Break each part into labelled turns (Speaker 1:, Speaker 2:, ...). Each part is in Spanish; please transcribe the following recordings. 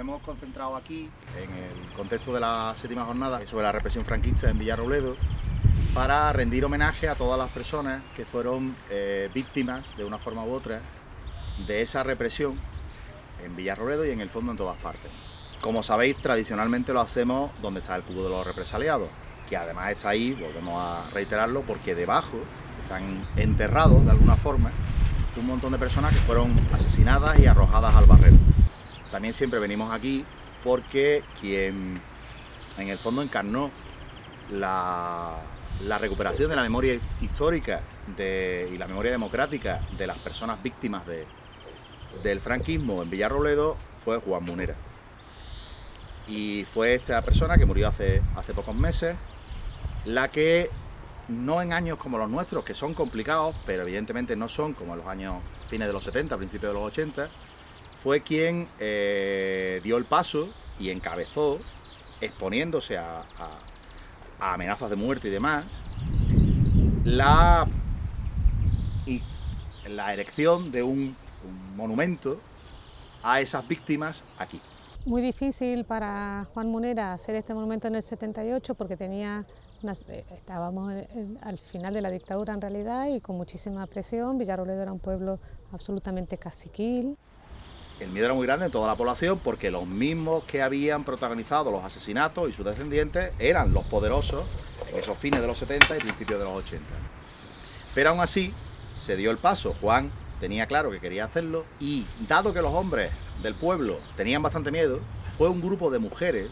Speaker 1: hemos concentrado aquí en el contexto de la 7ª jornada sobre la represión franquista en Villarrobledo para rendir homenaje a todas las personas que fueron víctimas de una forma u otra de esa represión en Villarrobledo y en el fondo en todas partes. Como sabéis, tradicionalmente lo hacemos donde está el cubo de los represaliados, que además está ahí, volvemos a reiterarlo, porque debajo están enterrados de alguna forma un montón de personas que fueron asesinadas y arrojadas al barrero. También siempre venimos aquí porque quien en el fondo encarnó la recuperación de la memoria histórica y la memoria democrática de las personas víctimas del franquismo en Villarrobledo fue Juan Munera. Y fue esta persona que murió hace pocos meses, la que, no en años como los nuestros, que son complicados, pero evidentemente no son como en los años fines de los 70, principios de los 80, fue quien dio el paso y encabezó, exponiéndose a amenazas de muerte y demás, la erección de un monumento a esas víctimas aquí.
Speaker 2: Muy difícil para Juan Munera hacer este monumento en el 78 porque estábamos al final de la dictadura en realidad y con muchísima presión. Villarrobledo era un pueblo absolutamente caciquil.
Speaker 1: El miedo era muy grande en toda la población porque los mismos que habían protagonizado los asesinatos y sus descendientes eran los poderosos en esos fines de los 70 y principios de los 80. Pero aún así se dio el paso. Juan tenía claro que quería hacerlo y, dado que los hombres del pueblo tenían bastante miedo, fue un grupo de mujeres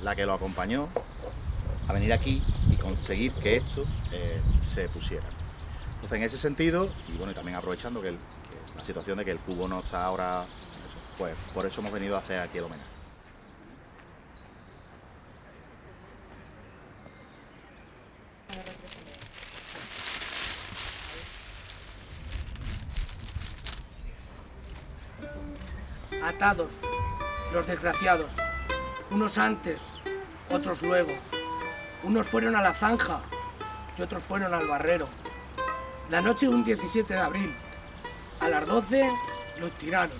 Speaker 1: la que lo acompañó a venir aquí y conseguir que esto se pusiera. Entonces, en ese sentido, y bueno, y también aprovechando que la situación de que el cubo no está ahora, pues por eso hemos venido a hacer aquí el homenaje.
Speaker 3: Atados, los desgraciados, unos antes, otros luego. Unos fueron a la zanja y otros fueron al barrero. La noche de un 17 de abril, a las 12 los tiraron.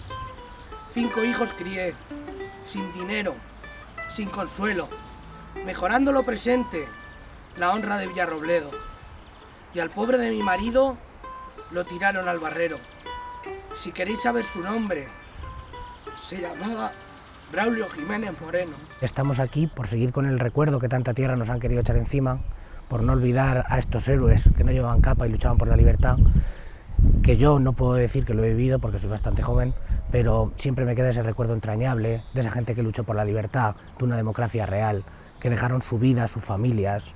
Speaker 3: 5 hijos crié, sin dinero, sin consuelo, mejorando lo presente, la honra de Villarrobledo. Y al pobre de mi marido lo tiraron al barrero. Si queréis saber su nombre, se llamaba Braulio Jiménez Moreno.
Speaker 4: Estamos aquí por seguir con el recuerdo que tanta tierra nos han querido echar encima, por no olvidar a estos héroes que no llevaban capa y luchaban por la libertad, que yo no puedo decir que lo he vivido porque soy bastante joven, pero siempre me queda ese recuerdo entrañable de esa gente que luchó por la libertad, de una democracia real, que dejaron su vida, sus familias,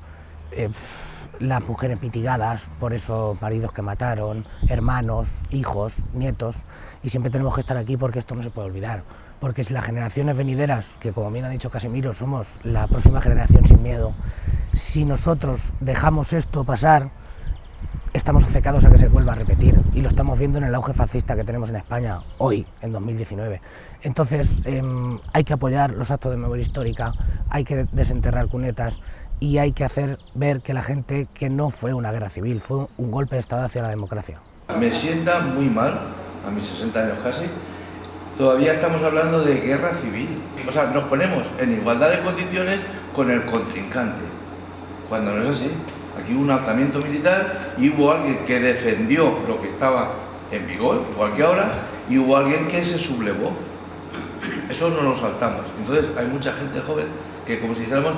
Speaker 4: las mujeres mitigadas por esos maridos que mataron, hermanos, hijos, nietos, y siempre tenemos que estar aquí porque esto no se puede olvidar, porque si las generaciones venideras, que como bien ha dicho Casimiro, somos la próxima generación sin miedo, si nosotros dejamos esto pasar, estamos obcecados a que se vuelva a repetir, y lo estamos viendo en el auge fascista que tenemos en España hoy, en 2019. Entonces hay que apoyar los actos de memoria histórica, hay que desenterrar cunetas y hay que hacer ver que la gente que no fue una guerra civil, fue un golpe de Estado hacia la democracia.
Speaker 5: Me sienta muy mal, a mis 60 años casi, todavía estamos hablando de guerra civil. O sea, nos ponemos en igualdad de condiciones con el contrincante, cuando no es así. Aquí hubo un alzamiento militar y hubo alguien que defendió lo que estaba en vigor, igual que ahora, y hubo alguien que se sublevó. Eso no lo saltamos. Entonces hay mucha gente joven que, como si dijéramos,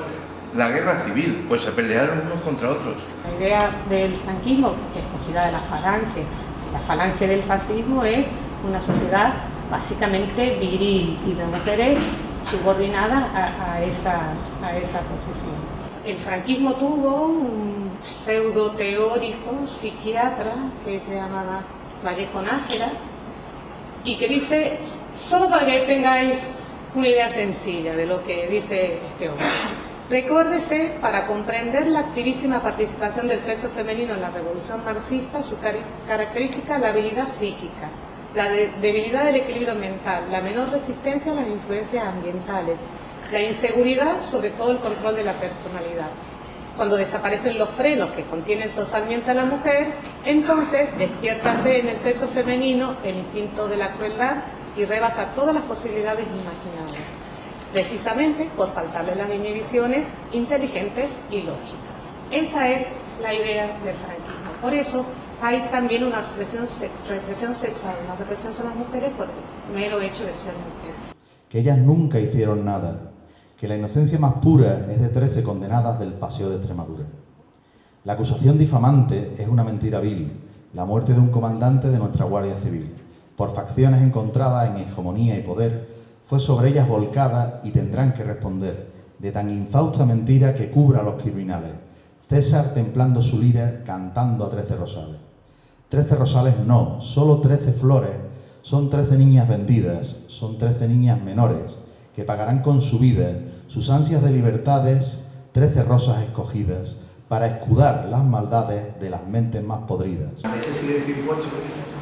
Speaker 5: la guerra civil, pues se pelearon unos contra otros.
Speaker 6: La idea del franquismo, que es considerada la falange del fascismo, es una sociedad básicamente viril y de mujeres subordinadas a esa posición. El franquismo tuvo un pseudo teórico psiquiatra que se llamaba Vallejo Nájera y que dice, solo para que tengáis una idea sencilla de lo que dice este hombre. Recuérdese, para comprender la activísima participación del sexo femenino en la revolución marxista, su característica, la habilidad psíquica, la debilidad del equilibrio mental, la menor resistencia a las influencias ambientales, la inseguridad, sobre todo el control de la personalidad. Cuando desaparecen los frenos que contienen socialmente a la mujer, entonces despiértase en el sexo femenino el instinto de la crueldad y rebasa todas las posibilidades imaginables. precisamente por faltarle las inhibiciones inteligentes y lógicas. Esa es la idea del franquismo. Por eso hay también una represión sexual, una represión a las mujeres por el mero hecho de ser mujeres.
Speaker 7: Que ellas nunca hicieron nada, que la inocencia más pura es de 13 condenadas del Paseo de Extremadura. La acusación difamante es una mentira vil, la muerte de un comandante de nuestra Guardia Civil, por facciones encontradas en hegemonía y poder, fue sobre ellas volcada y tendrán que responder de tan infausta mentira que cubra a los criminales. César templando su lira, cantando a 13 rosales. 13 rosales no, solo 13 flores, son 13 niñas vendidas, son 13 niñas menores, que pagarán con su vida sus ansias de libertades, 13 rosas escogidas, para escudar las maldades de las mentes más podridas.
Speaker 1: Ante ese silencio impuesto,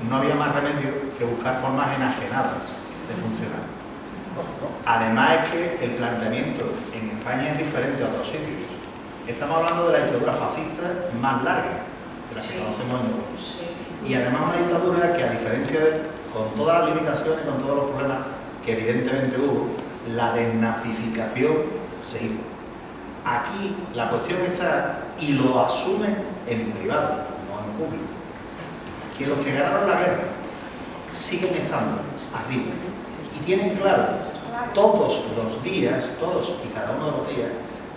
Speaker 1: no había más remedio que buscar formas enajenadas de funcionar. Además es que el planteamiento en España es diferente a otros sitios. Estamos hablando de la dictadura fascista más larga de la que conocemos en Europa. Y además una dictadura que, a diferencia de, con todas las limitaciones, con todos los problemas que evidentemente hubo, la desnazificación se hizo. Aquí la cuestión está, y lo asumen en privado, no en público, que los que ganaron la guerra siguen estando arriba y tienen claro todos los días, todos y cada uno de los días,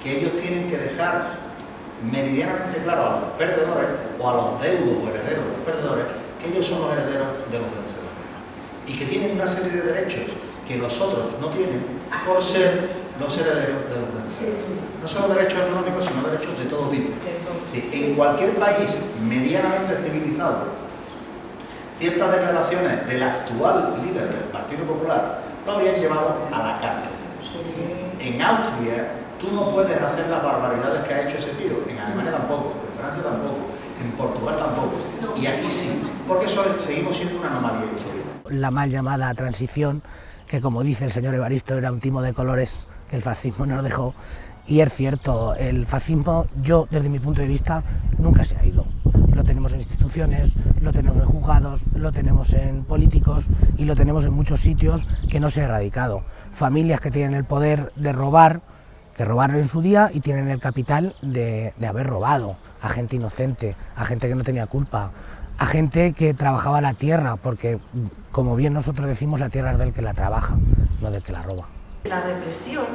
Speaker 1: que ellos tienen que dejar meridianamente claro a los perdedores o a los deudos o herederos de los perdedores que ellos son los herederos de los vencedores y que tienen una serie de derechos que los otros no tienen por ser los herederos de los vencedores. No solo derechos económicos, sino derechos de todo tipo. Sí, en cualquier país medianamente civilizado, ciertas declaraciones del actual líder del Partido Popular lo habrían llevado a la cárcel. En Austria, tú no puedes hacer las barbaridades que ha hecho ese tío. En Alemania tampoco, en Francia tampoco, en Portugal tampoco. Y aquí sí, porque seguimos siendo una anomalía histórica.
Speaker 4: La mal llamada transición, que como dice el señor Evaristo, era un timo de colores que el fascismo nos dejó. Y es cierto, el fascismo, yo desde mi punto de vista, nunca se ha ido. Lo tenemos en instituciones, lo tenemos en juzgados, lo tenemos en políticos y lo tenemos en muchos sitios que no se ha erradicado. Familias que tienen el poder de robar, que robaron en su día y tienen el capital de haber robado a gente inocente, a gente que no tenía culpa, a gente que trabajaba la tierra, porque como bien nosotros decimos, la tierra es del que la trabaja, no del que la roba.
Speaker 8: La represión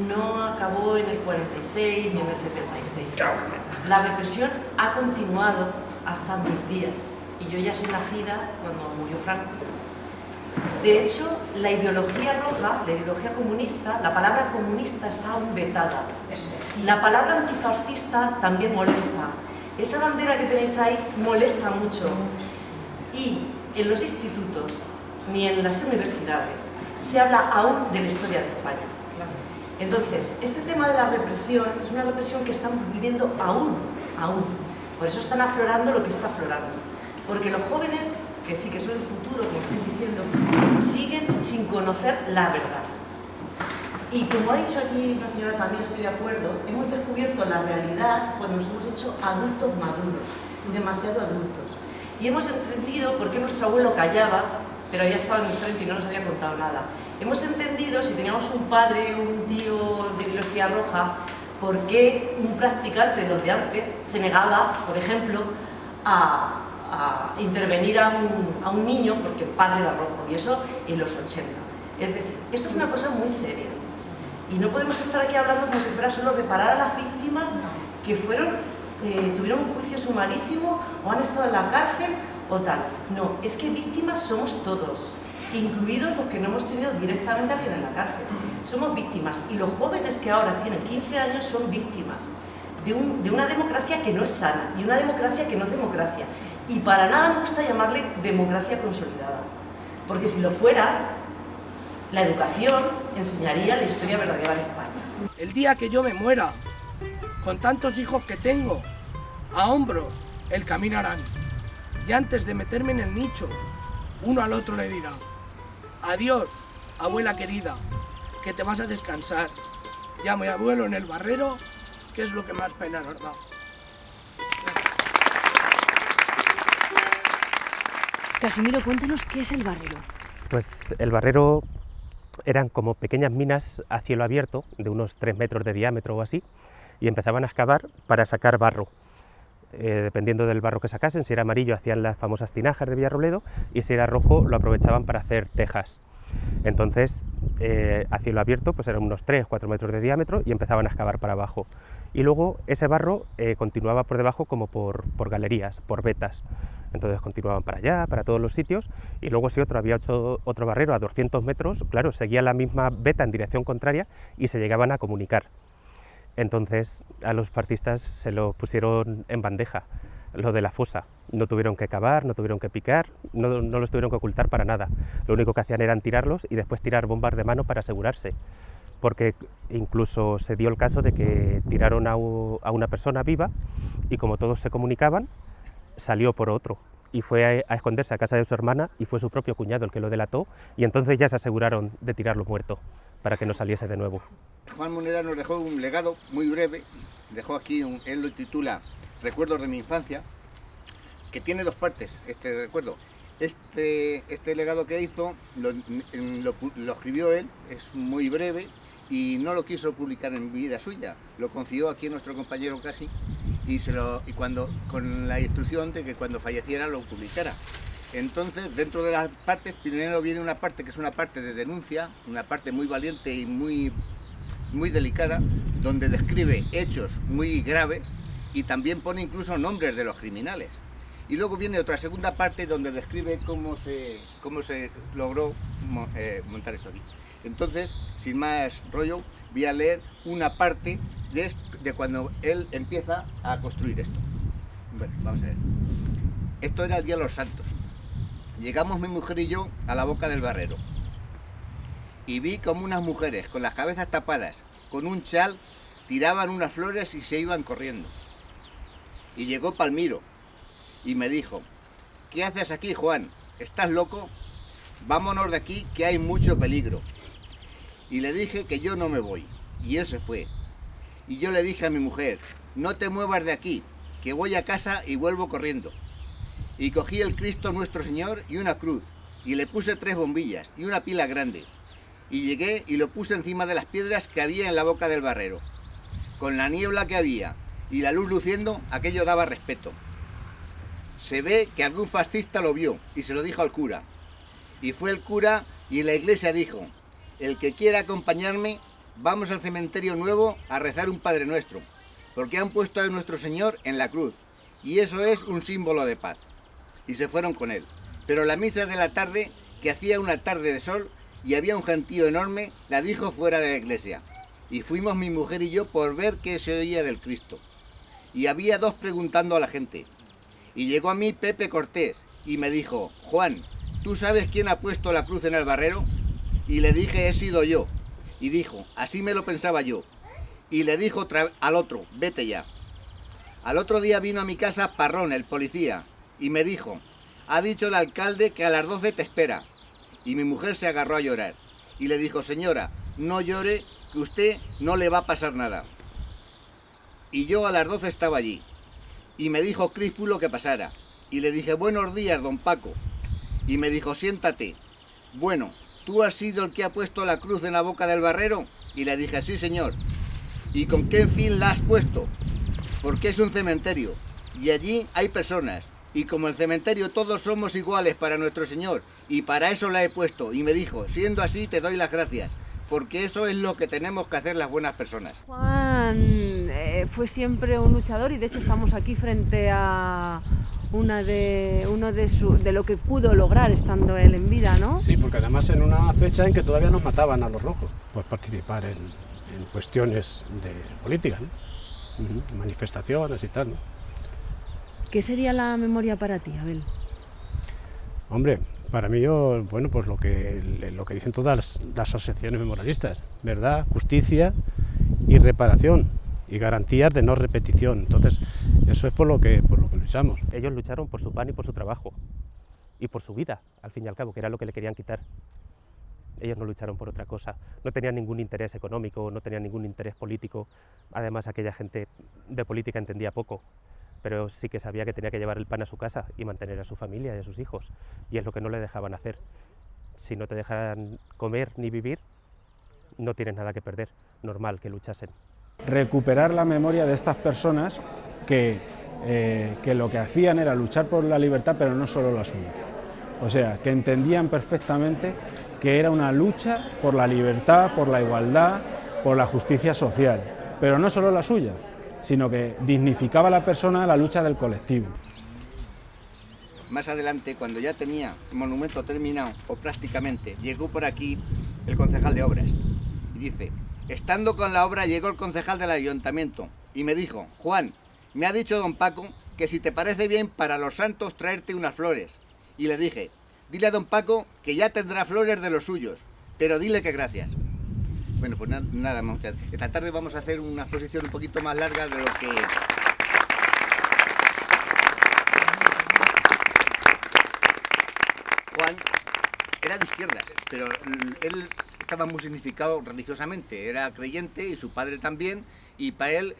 Speaker 8: no acabó en el 46 ni en el 76. La represión ha continuado hasta mis días y yo ya soy nacida cuando murió Franco. De hecho, la ideología roja, la ideología comunista, la palabra comunista está aún vetada. La palabra antifascista también molesta. Esa bandera que tenéis ahí molesta mucho. Y en los institutos ni en las universidades se habla aún de la historia de España. Entonces, este tema de la represión es una represión que estamos viviendo aún. Por eso están aflorando lo que está aflorando. Porque los jóvenes, que sí que son el futuro, como estoy diciendo, siguen sin conocer la verdad. Y como ha dicho aquí una señora, también estoy de acuerdo, hemos descubierto la realidad cuando nos hemos hecho adultos maduros, demasiado adultos. Y hemos entendido por qué nuestro abuelo callaba, pero ya estaba en mi frente y no nos había contado nada. Hemos entendido, si teníamos un padre, un tío de ideología roja, por qué un practicante de los de antes se negaba, por ejemplo, a intervenir a un niño porque el padre era rojo, y eso en los 80. Es decir, esto es una cosa muy seria. Y no podemos estar aquí hablando como si fuera solo reparar a las víctimas que tuvieron un juicio sumarísimo o han estado en la cárcel o tal. No, es que víctimas somos todos, incluidos los que no hemos tenido directamente a alguien en la cárcel. Somos víctimas y los jóvenes que ahora tienen 15 años son víctimas de una democracia que no es sana y una democracia que no es democracia. Y para nada me gusta llamarle democracia consolidada, porque si lo fuera, la educación enseñaría la historia verdadera de España.
Speaker 3: El día que yo me muera, con tantos hijos que tengo, a hombros, el caminarán. Y antes de meterme en el nicho, uno al otro le dirá: adiós, abuela querida, que te vas a descansar. Ya mi abuelo en el barrero, que es lo que más pena nos da.
Speaker 9: Casimiro, cuéntanos qué es el barrero.
Speaker 10: Pues el barrero
Speaker 9: eran como pequeñas minas a cielo abierto, de unos 3 metros de diámetro o así, y empezaban a excavar para sacar barro. Dependiendo del barro que sacasen, si era amarillo hacían las famosas tinajas de Villarrobledo, y si era rojo lo aprovechaban para hacer tejas. Entonces, a cielo abierto, pues eran unos 3-4 metros de diámetro y empezaban a excavar para abajo. Y luego ese barro continuaba por debajo como por galerías, por vetas. Entonces continuaban para allá, para todos los sitios, y luego si había otro barrero a 200 metros, claro, seguía la misma veta en dirección contraria y se llegaban a comunicar. Entonces a los fascistas se lo pusieron en bandeja, lo de la fosa. No tuvieron que cavar, no tuvieron que picar, no los tuvieron que ocultar para nada. Lo único que hacían era tirarlos y después tirar bombas de mano para asegurarse. Porque incluso se dio el caso de que tiraron a una persona viva y como todos se comunicaban, salió por otro y fue a esconderse a casa de su hermana y fue su propio cuñado el que lo delató y entonces ya se aseguraron de tirarlo muerto para que no saliese de nuevo.
Speaker 10: Juan Munera nos dejó un legado muy breve, dejó aquí, él lo titula Recuerdos de mi infancia, que tiene 2 partes este recuerdo. Este legado que hizo lo escribió él, es muy breve y no lo quiso publicar en vida suya, lo confió aquí a nuestro compañero Casi y cuando con la instrucción de que cuando falleciera lo publicara. Entonces, dentro de las partes, primero viene una parte que es una parte de denuncia, una parte muy valiente y muy delicada, donde describe hechos muy graves y también pone incluso nombres de los criminales. Y luego viene otra segunda parte donde describe cómo se logró montar esto aquí. Entonces, sin más rollo, voy a leer una parte de cuando él empieza a construir esto. Bueno, vamos a ver. Esto era el día de los Santos. Llegamos mi mujer y yo a la boca del barrero. Y vi como unas mujeres con las cabezas tapadas, con un chal, tiraban unas flores y se iban corriendo. Y llegó Palmiro y me dijo: ¿qué haces aquí, Juan? ¿Estás loco? Vámonos de aquí, que hay mucho peligro. Y le dije que yo no me voy, y él se fue. Y yo le dije a mi mujer: no te muevas de aquí, que voy a casa y vuelvo corriendo. Y cogí el Cristo Nuestro Señor y una cruz, y le puse 3 bombillas y una pila grande. Y llegué y lo puse encima de las piedras que había en la boca del barrero. Con la niebla que había y la luz luciendo, aquello daba respeto. Se ve que algún fascista lo vio y se lo dijo al cura. Y fue el cura y la iglesia dijo: el que quiera acompañarme, vamos al cementerio nuevo a rezar un Padre Nuestro, porque han puesto a nuestro Señor en la cruz, y eso es un símbolo de paz. Y se fueron con él. Pero la misa de la tarde, que hacía una tarde de sol, y había un gentío enorme, la dijo fuera de la iglesia. Y fuimos mi mujer y yo por ver qué se oía del Cristo. Y había 2 preguntando a la gente. Y llegó a mí Pepe Cortés, y me dijo: Juan, ¿tú sabes quién ha puesto la cruz en el barrero? Y le dije: he sido yo. Y dijo: así me lo pensaba yo. Y le dijo al otro: vete ya. Al otro día vino a mi casa Parrón, el policía, y me dijo: ha dicho el alcalde que a las 12 te espera. Y mi mujer se agarró a llorar. Y le dijo: señora, no llore, que usted no le va a pasar nada. Y yo a las 12 estaba allí. Y me dijo Críspulo que pasara. Y le dije: buenos días, don Paco. Y me dijo: siéntate. Bueno, ¿tú has sido el que ha puesto la cruz en la boca del barrero? Y le dije: sí, señor. ¿Y con qué fin la has puesto? Porque es un cementerio, y allí hay personas, y como el cementerio todos somos iguales para nuestro Señor, y para eso la he puesto. Y me dijo: siendo así, te doy las gracias, porque eso es lo que tenemos que hacer las buenas personas.
Speaker 11: Juan fue siempre un luchador, y de hecho estamos aquí frente a uno de lo que pudo lograr estando él en vida, ¿no?
Speaker 12: Sí, porque además en una fecha en que todavía nos mataban a los rojos por participar en cuestiones de política, ¿no? Manifestaciones y tal, ¿no?
Speaker 11: ¿Qué sería la memoria para ti, Abel?
Speaker 12: Hombre, para mí pues lo que dicen todas las asociaciones memorialistas: verdad, justicia y reparación, y garantías de no repetición. Entonces, eso es por lo que luchamos.
Speaker 9: Ellos lucharon por su pan y por su trabajo, y por su vida, al fin y al cabo, que era lo que le querían quitar. Ellos no lucharon por otra cosa, no tenían ningún interés económico, no tenían ningún interés político. Además, aquella gente de política entendía poco, pero sí que sabía que tenía que llevar el pan a su casa y mantener a su familia y a sus hijos, y es lo que no le dejaban hacer. si no te dejan comer ni vivir, no tienes nada que perder, normal que luchasen.
Speaker 12: Recuperar la memoria de estas personas que lo que hacían era luchar por la libertad, pero no solo la suya. O sea, que entendían perfectamente que era una lucha por la libertad, por la igualdad, por la justicia social, pero no solo la suya, sino que dignificaba a la persona la lucha del colectivo.
Speaker 10: Más adelante, cuando ya tenía el monumento terminado, o prácticamente, llegó por aquí el concejal de obras y dice: estando con la obra llegó el concejal del ayuntamiento y me dijo: Juan, me ha dicho don Paco que si te parece bien para los santos traerte unas flores. Y le dije: dile a don Paco que ya tendrá flores de los suyos, pero dile que gracias. Bueno, pues nada más. Esta tarde vamos a hacer una exposición un poquito más larga de lo que... Juan era de izquierdas, pero él estaba muy significado religiosamente, era creyente y su padre también, y para él,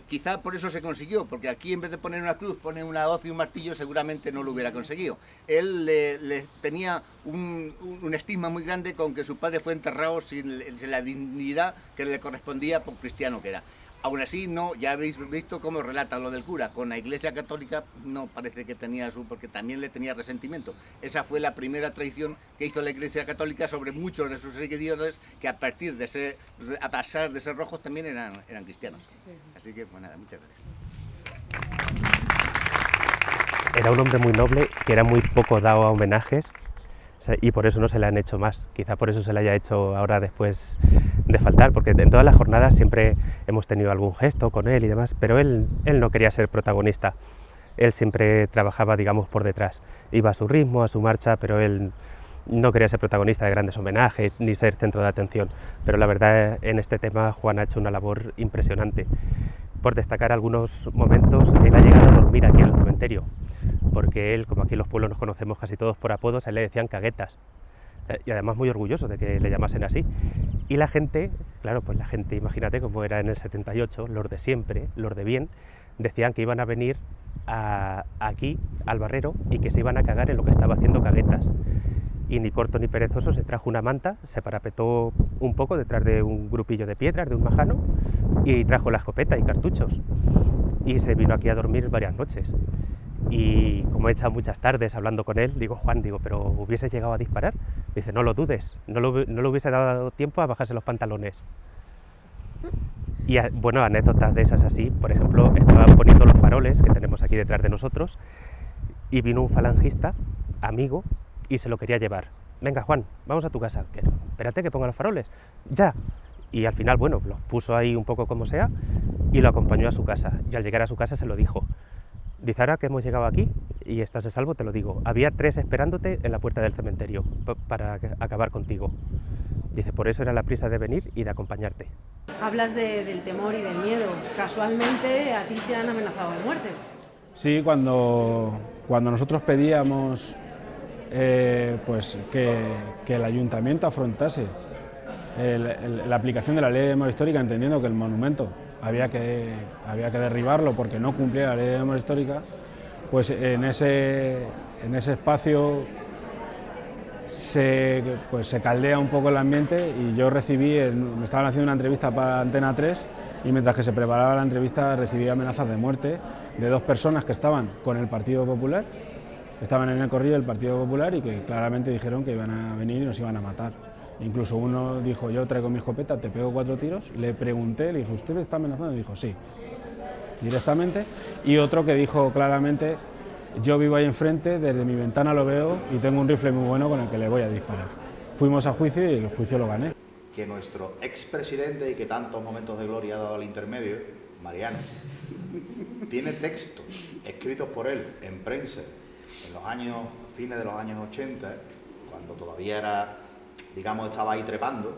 Speaker 10: quizá por eso se consiguió, porque aquí en vez de poner una cruz, pone una hoz y un martillo, seguramente no lo hubiera conseguido. Él le tenía un estigma muy grande con que su padre fue enterrado sin la dignidad que le correspondía por cristiano que era. Aún así, no, ya habéis visto cómo relata lo del cura. Con la Iglesia Católica no parece que tenía porque también le tenía resentimiento. Esa fue la primera traición que hizo la Iglesia Católica sobre muchos de sus seguidores, que a pasar de ser rojos también eran cristianos. Así que, pues nada, muchas gracias.
Speaker 9: Era un hombre muy noble, que era muy poco dado a homenajes, y por eso no se le han hecho más. Quizá por eso se le haya hecho ahora después de faltar, porque en todas las jornadas siempre hemos tenido algún gesto con él y demás, pero él no quería ser protagonista. Él siempre trabajaba, digamos, por detrás. Iba a su ritmo, a su marcha, pero él no quería ser protagonista de grandes homenajes ni ser centro de atención. Pero la verdad, en este tema Juan ha hecho una labor impresionante. Por destacar algunos momentos, él ha llegado a dormir aquí en el cementerio, porque él, como aquí en los pueblos nos conocemos casi todos por apodos, a él le decían caguetas, y además muy orgulloso de que le llamasen así. Y la gente, claro, pues la gente, imagínate cómo era en el 78, los de siempre, los de bien, decían que iban a venir aquí, al Barrero, y que se iban a cagar en lo que estaba haciendo Caguetas. Y ni corto ni perezoso se trajo una manta, se parapetó un poco detrás de un grupillo de piedras, de un majano, y trajo la escopeta y cartuchos. Y se vino aquí a dormir varias noches. Y como he echado muchas tardes hablando con él, digo: Juan, pero ¿hubiese llegado a disparar? Dice: no lo dudes, no le hubiese dado tiempo a bajarse los pantalones. Y bueno, anécdotas de esas así, por ejemplo, estaban poniendo los faroles que tenemos aquí detrás de nosotros, y vino un falangista, amigo, y se lo quería llevar. Venga, Juan, vamos a tu casa. Espérate que ponga los faroles. ¡Ya! Y al final, bueno, los puso ahí un poco como sea y lo acompañó a su casa. Y al llegar a su casa se lo dijo. Dice: ahora que hemos llegado aquí y estás a salvo, te lo digo. Había 3 esperándote en la puerta del cementerio para acabar contigo. Dice: por eso era la prisa de venir y de acompañarte.
Speaker 11: Hablas del temor y del miedo. Casualmente a ti te han amenazado de muerte.
Speaker 12: Sí, cuando nosotros pedíamos pues que el ayuntamiento afrontase la aplicación de la ley de memoria histórica, entendiendo que el monumento había que derribarlo porque no cumplía la ley de memoria histórica, pues en ese espacio se caldea un poco el ambiente, y yo me estaban haciendo una entrevista para Antena 3, y mientras que se preparaba la entrevista recibí amenazas de muerte de 2 personas que estaban con el Partido Popular, estaban en el corrillo del Partido Popular, y que claramente dijeron que iban a venir y nos iban a matar. Incluso uno dijo: yo traigo mi escopeta, te pego 4 tiros. Le pregunté, le dije: ¿usted me está amenazando? Y dijo: sí, directamente. Y otro que dijo claramente: yo vivo ahí enfrente, desde mi ventana lo veo y tengo un rifle muy bueno con el que le voy a disparar. Fuimos a juicio y el juicio lo gané.
Speaker 7: Que nuestro expresidente, y que tantos momentos de gloria ha dado al intermedio, Mariano, tiene textos escritos por él en prensa en los fines de los años 80, cuando todavía era, digamos, estaba ahí trepando,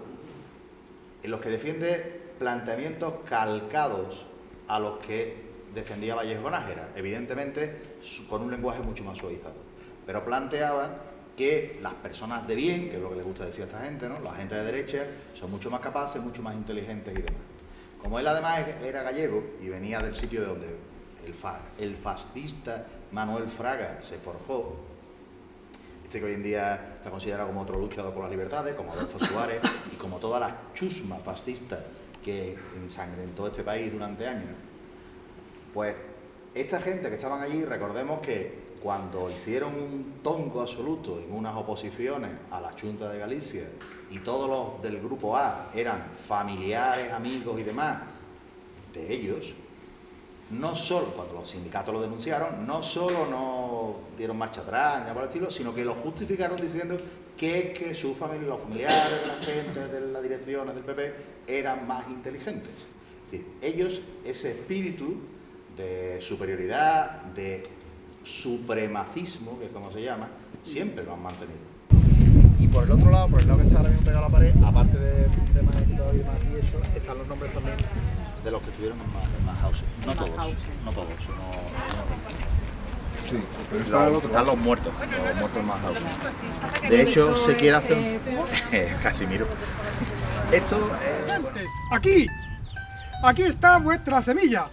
Speaker 7: en los que defiende planteamientos calcados a los que defendía Vallejo Nájera, evidentemente con un lenguaje mucho más suavizado, pero planteaba que las personas de bien, que es lo que le gusta decir a esta gente, ¿no?, la gente de derecha, son mucho más capaces, mucho más inteligentes y demás. Como él además era gallego y venía del sitio de donde el fascista Manuel Fraga se forjó,
Speaker 1: Este que hoy en día está considerado como otro luchador por las libertades, como Adolfo Suárez y como toda la chusma fascista que ensangrentó este país durante años. Pues esta gente que estaban allí, recordemos que cuando hicieron un tongo absoluto en unas oposiciones a la Xunta de Galicia y todos los del grupo A eran familiares, amigos y demás de ellos, no solo, cuando los sindicatos lo denunciaron, no solo no dieron marcha atrás, ni nada por el estilo, sino que lo justificaron diciendo que su familia, los familiares de la gente, de las direcciones del PP, eran más inteligentes. Es decir, ellos, ese espíritu de superioridad, de supremacismo, que es como se llama, siempre lo han mantenido. Y por el otro lado, por el lado que está ahora mismo pegado a la pared, aparte del tema de David y eso, están los nombres también de los que estuvieron en Mauthausen. No todos, no todos, sí, pero están los muertos en Mauthausen. De hecho, se quiere hacer Casimiro. Esto
Speaker 13: aquí está vuestra semilla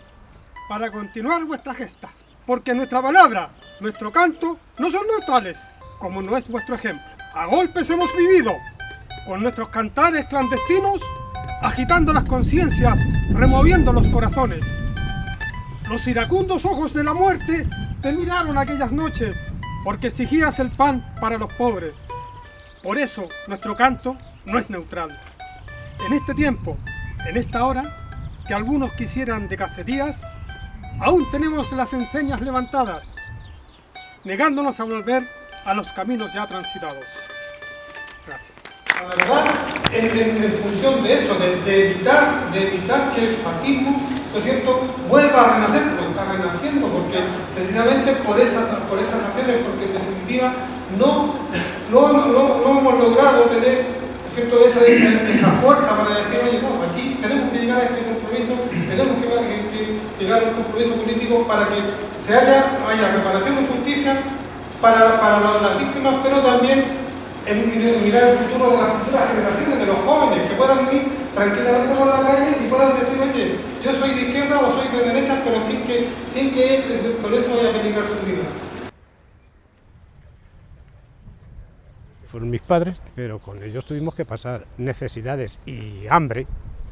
Speaker 13: para continuar vuestra gesta, porque nuestra palabra, nuestro canto no son neutrales, como no es vuestro ejemplo. A golpes hemos vivido, con nuestros cantares clandestinos, agitando las conciencias, removiendo los corazones. Los iracundos ojos de la muerte te miraron aquellas noches, porque exigías el pan para los pobres. Por eso nuestro canto no es neutral. En este tiempo, en esta hora, que algunos quisieran de cacerías, aún tenemos las enseñas levantadas, negándonos a volver a los caminos ya transitados. Gracias.
Speaker 14: La verdad, en función de eso, de evitar que el fascismo, lo siento, vuelva a renacer, porque está renaciendo, porque precisamente por esas acciones, porque en definitiva no hemos logrado tener, lo siento, esa fuerza para decir, oye, no, aquí tenemos que llegar a este compromiso, tenemos que llegar a un compromiso político para que haya reparación y justicia para las víctimas, pero también mirar el futuro de las futuras generaciones, de los jóvenes, que puedan ir tranquilamente por la calle y puedan decir, oye, yo soy de izquierda o soy de derecha, pero sin que por eso vaya a peligrar su vida.
Speaker 12: Fueron mis padres, pero con ellos tuvimos que pasar necesidades y hambre,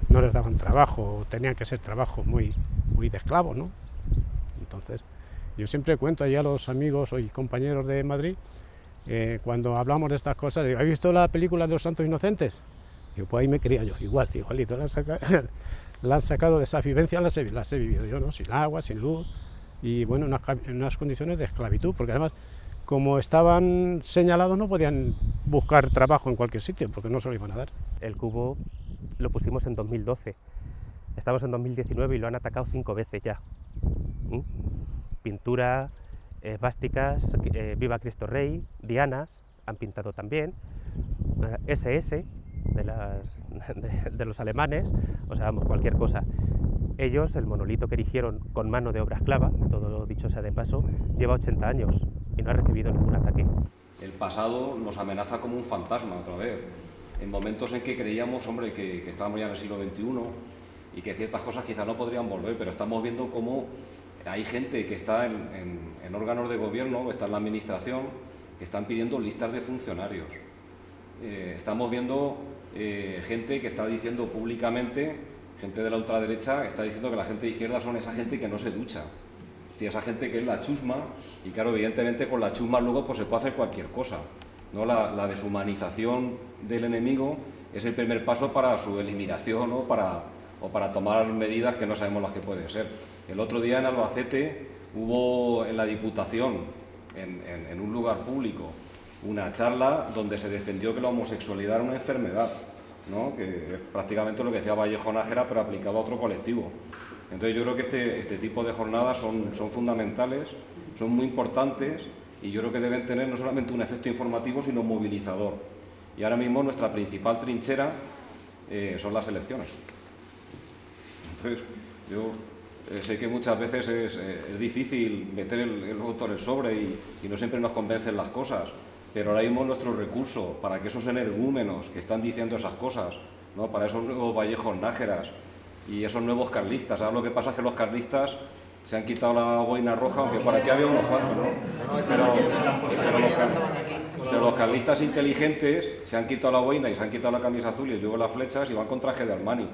Speaker 12: no les daban trabajo, tenían que ser trabajos muy de esclavos, ¿no? Entonces, yo siempre cuento allá a los amigos y compañeros de Madrid, cuando hablamos de estas cosas, digo, ¿habéis visto la película de los Santos Inocentes? Digo, pues ahí me crié yo, igualito, la han sacado de esa vivencia, las he vivido yo, ¿no? Sin agua, sin luz, y bueno, en unas condiciones de esclavitud, porque además, como estaban señalados, no podían buscar trabajo en cualquier sitio, porque no se lo iban a dar.
Speaker 9: El cubo lo pusimos en 2012, estamos en 2019 y lo han atacado 5 veces ya. Pintura, esvásticas, Viva Cristo Rey, dianas, han pintado también, SS de los alemanes, o sea, vamos, cualquier cosa. Ellos, el monolito que erigieron con mano de obra esclava, todo dicho sea de paso, lleva 80 años y no ha recibido ningún ataque.
Speaker 15: El pasado nos amenaza como un fantasma otra vez, en momentos en que creíamos, hombre, que estábamos ya en el siglo XXI y que ciertas cosas quizás no podrían volver, pero estamos viendo cómo hay gente que está en órganos de gobierno, que está en la administración, que están pidiendo listas de funcionarios. Estamos viendo gente que está diciendo públicamente, gente de la ultraderecha, está diciendo que la gente de izquierda son esa gente que no se ducha. Y esa gente que es la chusma, y claro, evidentemente con la chusma luego pues se puede hacer cualquier cosa, ¿no? La deshumanización del enemigo es el primer paso para su eliminación, ¿no? o para tomar medidas que no sabemos las que pueden ser. El otro día en Albacete hubo en la Diputación, en un lugar público, una charla donde se defendió que la homosexualidad era una enfermedad, ¿no? Que es prácticamente lo que decía Vallejo Nájera, pero aplicado a otro colectivo. Entonces yo creo que este tipo de jornadas son fundamentales, son muy importantes y yo creo que deben tener no solamente un efecto informativo, sino movilizador. Y ahora mismo nuestra principal trinchera son las elecciones. Entonces yo sé que muchas veces es difícil meter el voto en el sobre y no siempre nos convencen las cosas, pero ahora mismo nuestro recurso para que esos energúmenos que están diciendo esas cosas, ¿no? Para esos nuevos Vallejos Nájeras y esos nuevos carlistas, ahora lo que pasa es que los carlistas se han quitado la boina roja, aunque por aquí había unos cuantos, ¿no? Pero los carlistas inteligentes se han quitado la boina y se han quitado la camisa azul y luego las flechas y van con traje de Armani.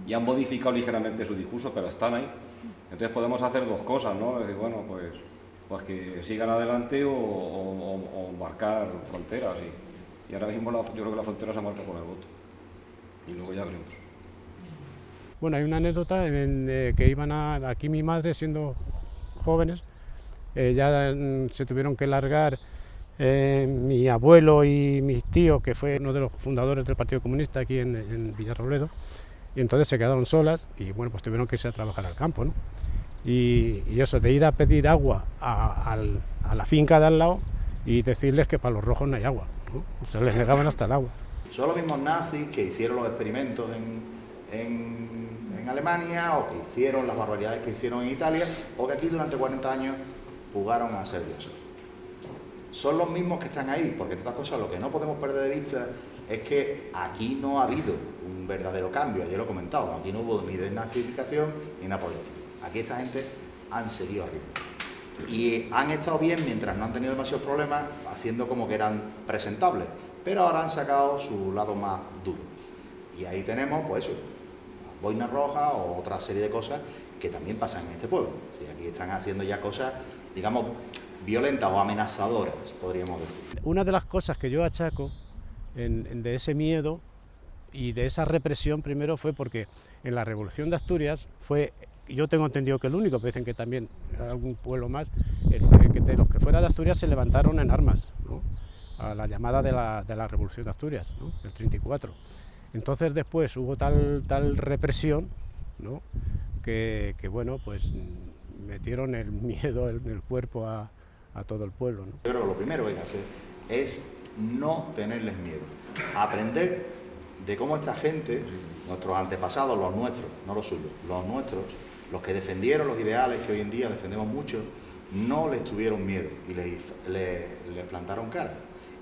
Speaker 15: Y han modificado ligeramente su discurso, pero están ahí. Entonces podemos hacer dos cosas, ¿no? Es decir, bueno, pues que sigan adelante o marcar fronteras. Y ahora mismo yo creo que la frontera se marca con el voto. Y luego ya veremos.
Speaker 12: Bueno, hay una anécdota que iban aquí mi madre, siendo jóvenes, ya se tuvieron que largar mi abuelo y mis tíos, que fue uno de los fundadores del Partido Comunista aquí en Villarrobledo, y entonces se quedaron solas y bueno, pues tuvieron que irse a trabajar al campo, ¿no? Y eso de ir a pedir agua a la finca de al lado y decirles que para los rojos no hay agua, ¿no? Se les negaban hasta el agua.
Speaker 1: Son los mismos nazis que hicieron los experimentos en Alemania, o que hicieron las barbaridades que hicieron en Italia, o que aquí durante 40 años jugaron a ser dioses. Son los mismos que están ahí, porque entre otras cosas lo que no podemos perder de vista es que aquí no ha habido un verdadero cambio, ayer lo he comentado, aquí no hubo ni desnazificación ni nada por el estilo. Aquí esta gente han seguido arriba. Y han estado bien mientras no han tenido demasiados problemas, haciendo como que eran presentables, pero ahora han sacado su lado más duro. Y ahí tenemos, pues eso, boina roja o otra serie de cosas que también pasan en este pueblo. Sí, aquí están haciendo ya cosas, digamos, violentas o amenazadoras, podríamos decir.
Speaker 12: Una de las cosas que yo achaco de ese miedo y de esa represión primero fue porque en la Revolución de Asturias fue, yo tengo entendido que el único, pero dicen que también algún pueblo más, de los que fuera de Asturias se levantaron en armas, ¿no? A la llamada de la Revolución de Asturias, ¿no? Del 34. Entonces después hubo tal represión, ¿no? que bueno, pues metieron el miedo en el cuerpo a todo el pueblo, ¿no?
Speaker 1: Yo creo que lo primero que hay que hacer es no tenerles miedo, aprender de cómo esta gente, nuestros antepasados, los nuestros, no los suyos, los nuestros, los que defendieron los ideales que hoy en día defendemos mucho, no les tuvieron miedo y le plantaron cara.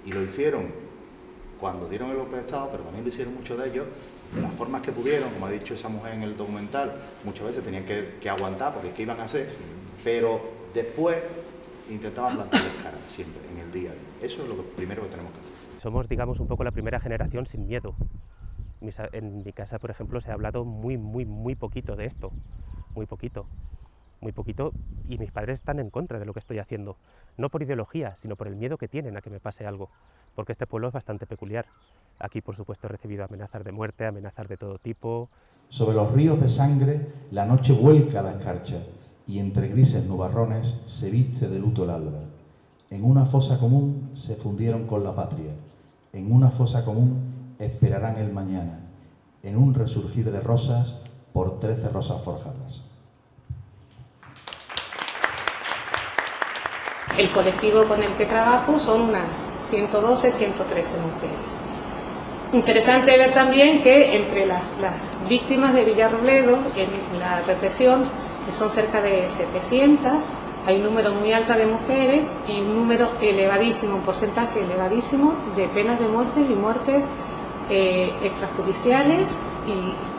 Speaker 1: Y lo hicieron cuando dieron el golpe de Estado, pero también lo hicieron muchos de ellos de las formas que pudieron, como ha dicho esa mujer en el documental, muchas veces tenían que aguantar porque es que iban a hacer, pero después intentaban plantarles cara siempre, en el día a día. Eso es lo primero que tenemos que hacer.
Speaker 9: Somos, digamos, un poco la primera generación sin miedo. En mi casa, por ejemplo, se ha hablado muy poquito de esto, muy poquito, y mis padres están en contra de lo que estoy haciendo, no por ideología, sino por el miedo que tienen a que me pase algo, porque este pueblo es bastante peculiar. Aquí, por supuesto, he recibido amenazas de muerte, amenazas de todo tipo.
Speaker 7: Sobre los ríos de sangre, la noche vuelca la escarcha, y entre grises nubarrones se viste de luto el alba. En una fosa común se fundieron con la patria, en una fosa común esperarán el mañana, en un resurgir de rosas por 13 rosas forjadas.
Speaker 6: El colectivo con el que trabajo son unas 112, 113 mujeres. Interesante ver también que entre las víctimas de Villarrobledo, en la represión, que son cerca de 700, hay un número muy alto de mujeres y un número elevadísimo, un porcentaje elevadísimo de penas de muerte y muertes extrajudiciales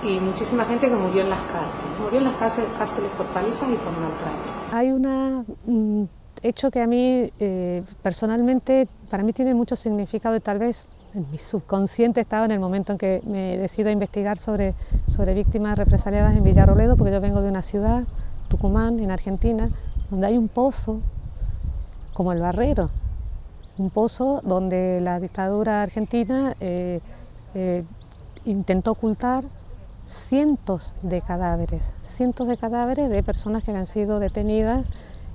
Speaker 6: y muchísima gente que murió en las cárceles. Murió en las cárceles por palizas y por maltrato.
Speaker 2: Hay un hecho que a mí personalmente, para mí tiene mucho significado y tal vez en mi subconsciente estaba en el momento en que me decido a investigar sobre víctimas represaliadas en Villarrobledo, porque yo vengo de una ciudad, Tucumán, en Argentina, donde hay un pozo como el Barrero, un pozo donde la dictadura argentina intentó ocultar cientos de cadáveres de personas que habían sido detenidas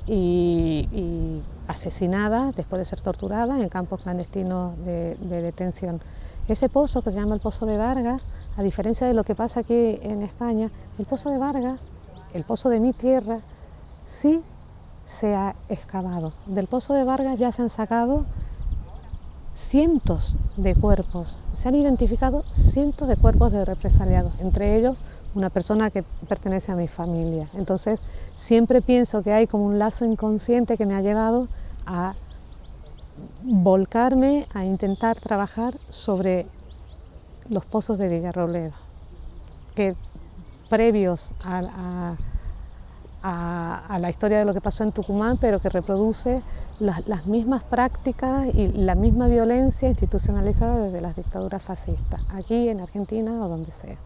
Speaker 2: y asesinadas después de ser torturadas en campos clandestinos de detención. Ese pozo, que se llama el Pozo de Vargas, a diferencia de lo que pasa aquí en España, el Pozo de Vargas, el pozo de mi tierra, sí se ha excavado. Del Pozo de Vargas ya se han sacado cientos de cuerpos, se han identificado cientos de cuerpos de represaliados, entre ellos una persona que pertenece a mi familia. Entonces siempre pienso que hay como un lazo inconsciente que me ha llevado a volcarme a intentar trabajar sobre los pozos de Villarrobledo, que previos a a la historia de lo que pasó en Tucumán, pero que reproduce las mismas prácticas y la misma violencia institucionalizada desde las dictaduras fascistas, aquí en Argentina o donde sea.